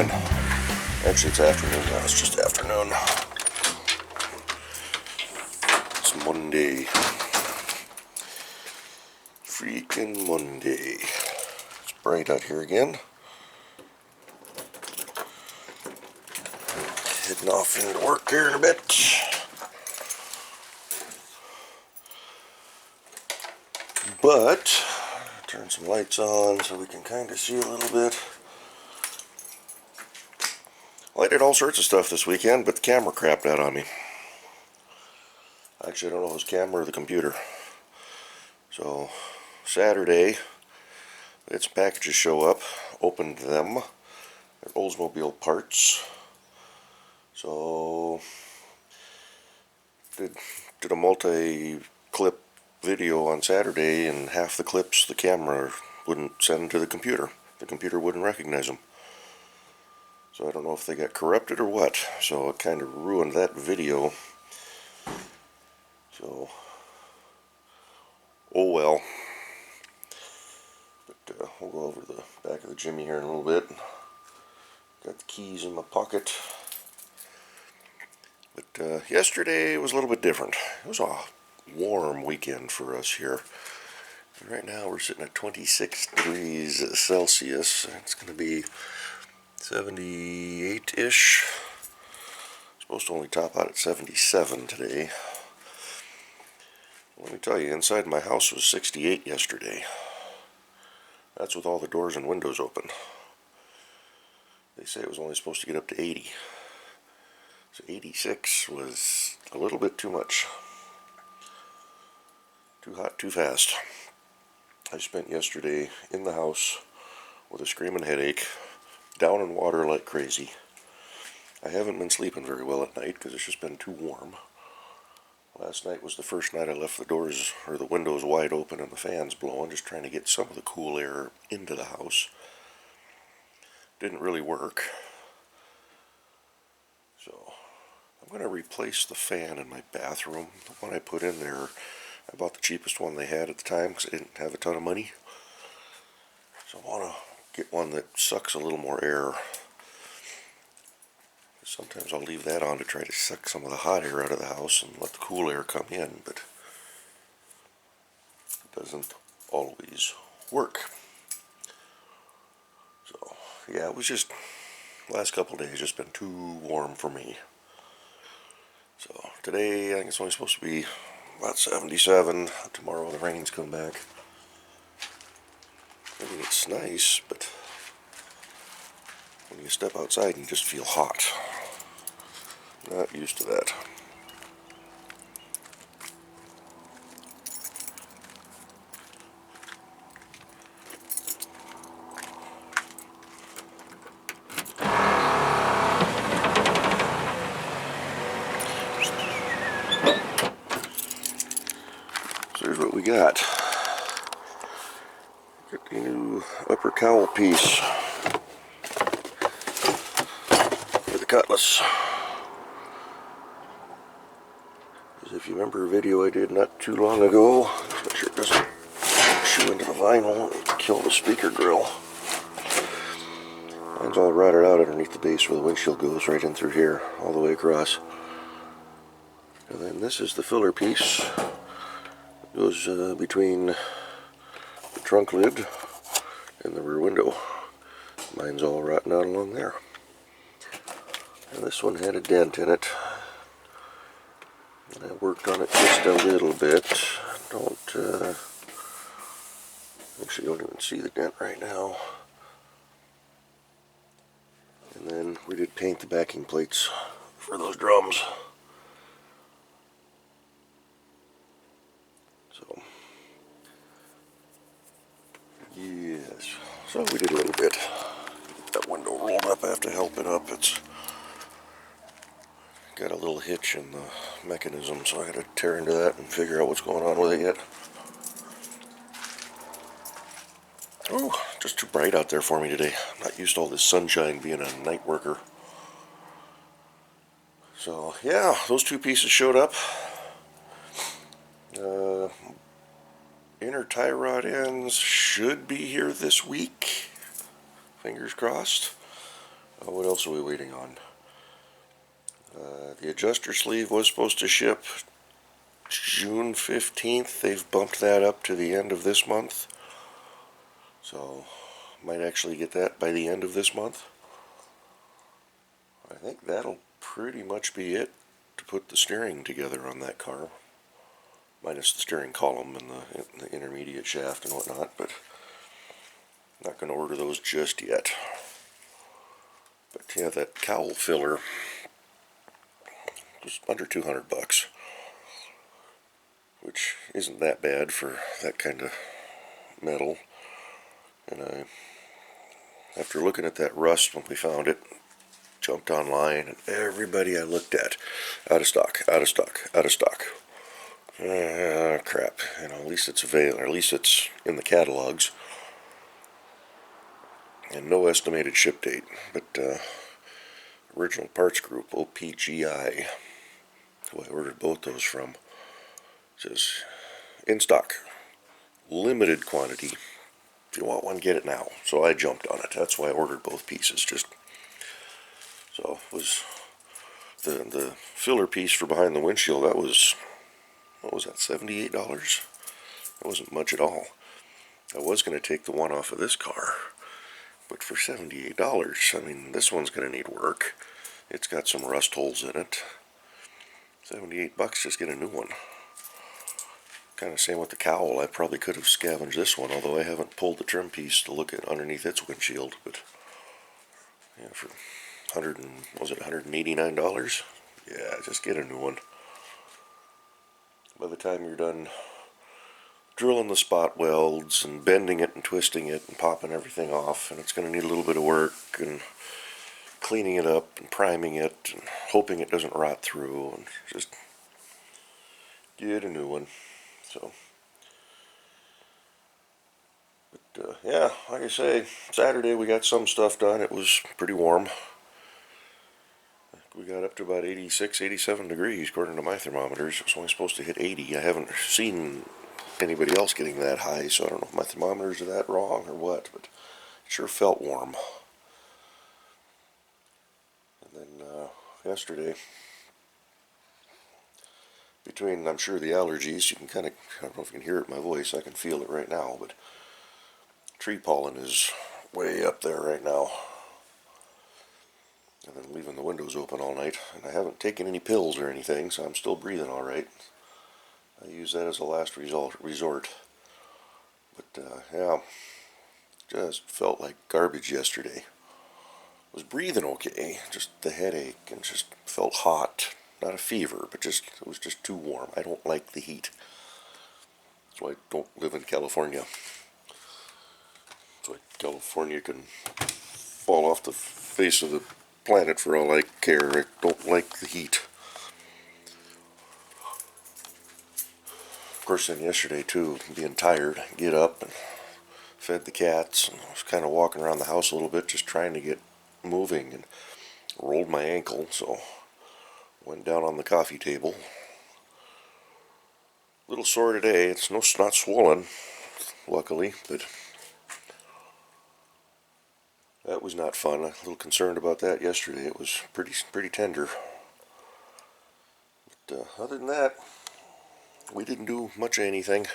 time. Actually, it's afternoon now. It's just afternoon. It's Monday. Freaking Monday. It's bright out here again. Heading off into work here in a bit. But, turn some lights on so we can kind of see a little bit. Well, I did all sorts of stuff this weekend, but the camera crapped out on me. Actually, I don't know if it was the camera or the computer. So, Saturday, we had some packages show up, opened them. They're Oldsmobile parts. So, did a multi-clip video on Saturday, and half the clips the camera wouldn't send to the computer. The computer wouldn't recognize them. So I don't know if they got corrupted or what. So it kind of ruined that video. So, oh well. But we'll go over to the back of the Jimmy here in a little bit. Got the keys in my pocket. But yesterday was a little bit different. It was a warm weekend for us here. Right now we're sitting at 26 degrees Celsius. It's going to be 78-ish. Supposed to only top out at 77 today. Let me tell you, inside my house was 68 yesterday. That's with all the doors and windows open. They say it was only supposed to get up to 80. So 86 was a little bit too much. Too hot, too fast. I spent yesterday in the house with a screaming headache, down in water like crazy. I haven't been sleeping very well at night because it's just been too warm. Last night was the first night I left the doors or the windows wide open and the fans blowing, just trying to get some of the cool air into the house. Didn't really work. So I'm going to replace the fan in my bathroom. The one I put in there, I bought the cheapest one they had at the time because I didn't have a ton of money. So I want to get one that sucks a little more air. Sometimes I'll leave that on to try to suck some of the hot air out of the house and let the cool air come in, but it doesn't always work. So, yeah, it was just, last couple of days just been too warm for me. So, today I think it's only supposed to be about 77. Tomorrow the rains come back. I mean, it's nice, but when you step outside you just feel hot. Not used to that. So here's what we got. Got the new upper cowl piece for the Cutlass. If you remember a video I did not too long ago, just make sure it doesn't chew into the vinyl and kill the speaker grill. Mine's all rotted out underneath the base where the windshield goes, right in through here, all the way across. And then this is the filler piece. It goes between the trunk lid and the rear window. Mine's all rotten out along there. And this one had a dent in it. I worked on it just a little bit. Actually don't even see the dent right now. And then we did paint the backing plates for those drums. So, yes. So we did a little bit. That window rolled up. I have to help it up. It's got a little hitch in the mechanism, so I had to tear into that and figure out what's going on with it yet. Oh, just too bright out there for me today. I'm not used to all this sunshine being a night worker. So, yeah, those two pieces showed up. Inner tie rod ends should be here this week. Fingers crossed. What else are we waiting on? The adjuster sleeve was supposed to ship June 15th. They've bumped that up to the end of this month. So, might actually get that by the end of this month. I think that'll pretty much be it to put the steering together on that car. Minus the steering column and the intermediate shaft and whatnot, but not going to order those just yet. But yeah, that cowl filler was under 200 bucks, which isn't that bad for that kind of metal. And after looking at that rust when we found it, jumped online, and everybody I looked at, out of stock, out of stock, out of stock. Crap. At least it's available, or at least it's in the catalogs. And no estimated ship date, but Original Parts Group, OPGI, who I ordered both those from, says, in stock, limited quantity. If you want one, get it now. So I jumped on it. That's why I ordered both pieces. So it was the filler piece for behind the windshield. That was, what was that, $78? That wasn't much at all. I was going to take the one off of this car, but for $78, I mean, this one's going to need work. It's got some rust holes in it. 78 bucks, just get a new one. Kind of same with the cowl. I probably could have scavenged this one, although I haven't pulled the trim piece to look at underneath its windshield. But yeah, for $189? Yeah, just get a new one. By the time you're done drilling the spot welds and bending it and twisting it and popping everything off, and it's going to need a little bit of work and cleaning it up and priming it and hoping it doesn't rot through, and just get a new one. So, but yeah, like I say, Saturday we got some stuff done. It was pretty warm. We got up to about 86, 87 degrees according to my thermometers. It was only supposed to hit 80. I haven't seen anybody else getting that high, so I don't know if my thermometers are that wrong or what, but it sure felt warm. And then yesterday, between, I'm sure, the allergies, you can kind of, I don't know if you can hear it in my voice, I can feel it right now, but tree pollen is way up there right now. I've been leaving the windows open all night, and I haven't taken any pills or anything, so I'm still breathing all right. I use that as a last resort. But yeah, just felt like garbage yesterday. Was breathing okay, just the headache, and just felt hot. Not a fever, but just it was just too warm. I don't like the heat. That's why I don't live in California. That's why California can fall off the face of the planet for all I care. I don't like the heat. Of course, then yesterday too, being tired, get up and fed the cats, and I was kind of walking around the house a little bit, just trying to get moving, and rolled my ankle, so went down on the coffee table. A little sore today. It's not swollen, luckily, but that was not fun. A little concerned about that yesterday. It was pretty tender. But other than that, we didn't do much of anything.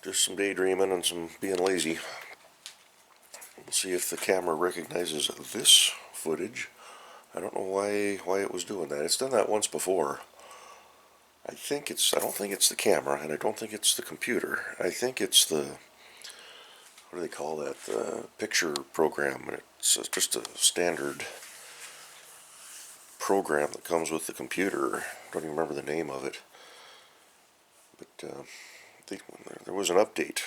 Just some daydreaming and some being lazy. We'll see if the camera recognizes this footage. I don't know why it was doing that. It's done that once before. I don't think it's the camera, and I don't think it's the computer. I think it's the, what do they call that? The picture program. And it's just a standard program that comes with the computer. I don't even remember the name of it. But I think there was an update.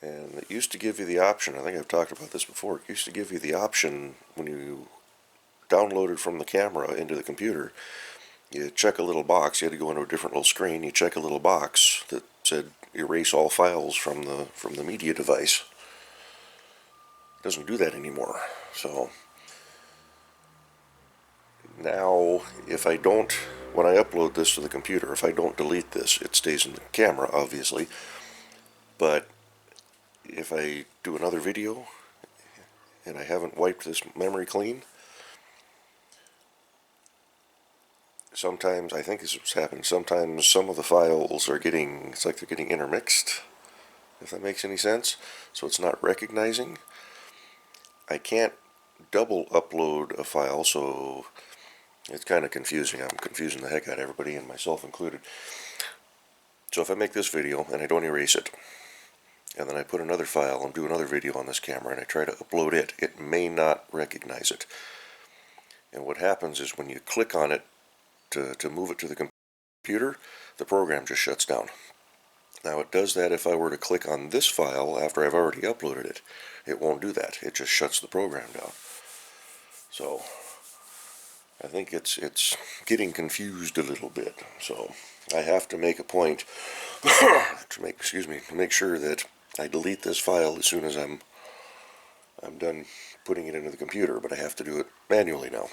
And it used to give you the option, I think I've talked about this before, it used to give you the option when you downloaded from the camera into the computer, you check a little box. You had to go into a different little screen. You check a little box that said erase all files from the media device. It doesn't do that anymore. So now, if I don't, when I upload this to the computer, if I don't delete this, it stays in the camera, obviously. But if I do another video and I haven't wiped this memory clean, sometimes, I think this is what's happening, sometimes some of the files are getting, it's like they're getting intermixed, if that makes any sense. So it's not recognizing. I can't double upload a file, so it's kind of confusing. I'm confusing the heck out of everybody, and myself included. So if I make this video and I don't erase it, and then I put another file and do another video on this camera and I try to upload it, it may not recognize it. And what happens is when you click on it to move it to the computer, the program just shuts down. Now it does that if I were to click on this file after I've already uploaded it. It won't do that. It just shuts the program down. So I think it's getting confused a little bit. So I have to make a point to make sure that I delete this file as soon as I'm done putting it into the computer, but I have to do it manually now.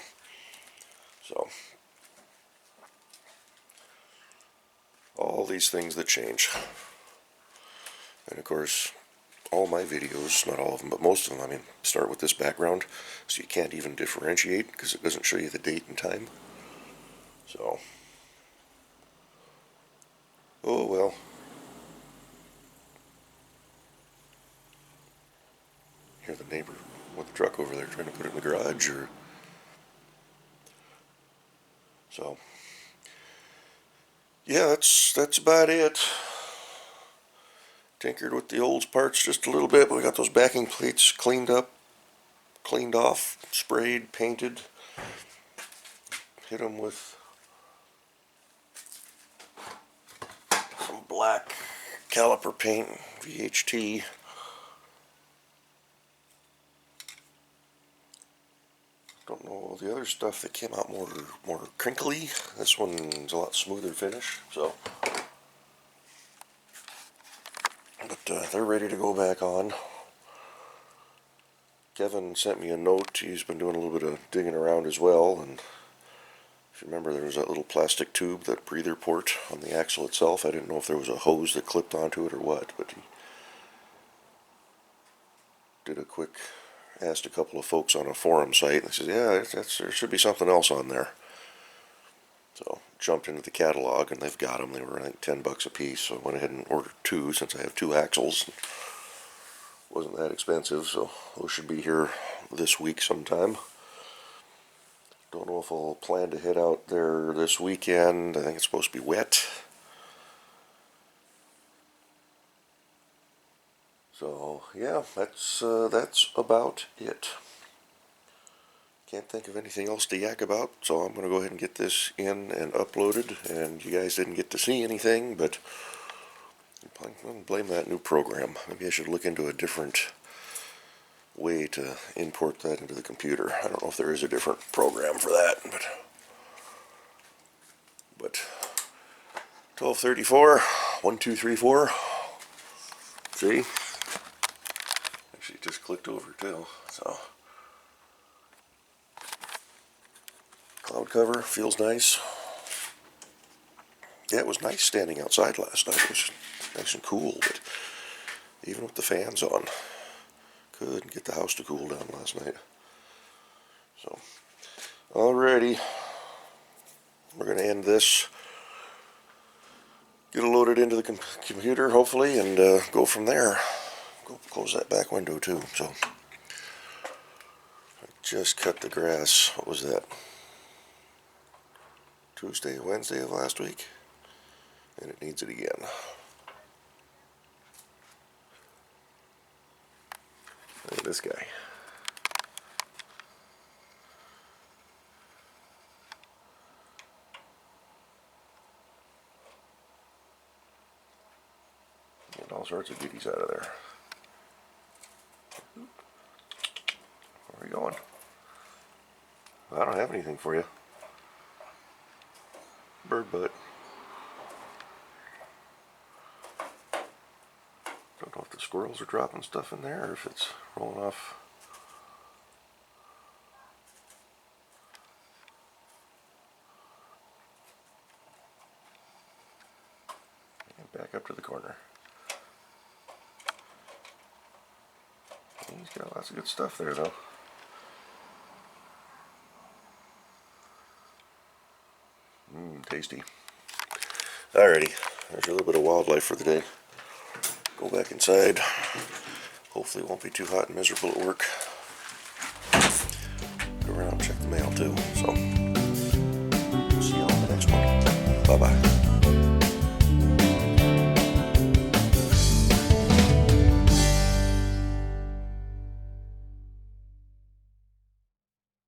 So all these things that change. And of course, all my videos, not all of them, but most of them, I mean, start with this background, so you can't even differentiate because it doesn't show you the date and time. So, oh well. Hear the neighbor with the truck over there trying to put it in the garage, or so. Yeah, that's about it. Tinkered with the old parts just a little bit, but we got those backing plates cleaned up, cleaned off, sprayed, painted. Hit them with some black caliper paint, VHT. Don't know the other stuff that came out more crinkly. This one's a lot smoother finish, so. But they're ready to go back on. Kevin sent me a note. He's been doing a little bit of digging around as well, and if you remember, there was that little plastic tube, that breather port on the axle itself. I didn't know if there was a hose that clipped onto it or what, but he did a quick, asked a couple of folks on a forum site, and they said, yeah, there should be something else on there. So jumped into the catalog, and they've got them. They were, I think, $10 a piece, so I went ahead and ordered two since I have two axles. Wasn't that expensive, so those should be here this week sometime. Don't know if I'll plan to head out there this weekend. I think it's supposed to be wet. So yeah, that's about it. Can't think of anything else to yak about, so I'm going to go ahead and get this in and uploaded. And you guys didn't get to see anything, but I'm going to blame that new program. Maybe I should look into a different way to import that into the computer. I don't know if there is a different program for that, but 1234, 1234. See? Actually, it just clicked over too. So cloud cover feels nice. Yeah, it was nice standing outside last night. It was nice and cool, but even with the fans on, couldn't get the house to cool down last night. So, alrighty, we're going to end this, get it loaded into the computer, hopefully, and go from there. Go close that back window, too. So, I just cut the grass. What was that? Tuesday, Wednesday of last week? And it needs it again. Look at this guy. Getting all sorts of goodies out of there. Where are we going? I don't have anything for you. Bird butt. Don't know if the squirrels are dropping stuff in there or if it's rolling off. And back up to the corner. He's got lots of good stuff there, though. Tasty. Alrighty, there's a little bit of wildlife for the day. Go back inside. Hopefully it won't be too hot and miserable at work. Go around and check the mail too. So, see you on the next one. Bye-bye.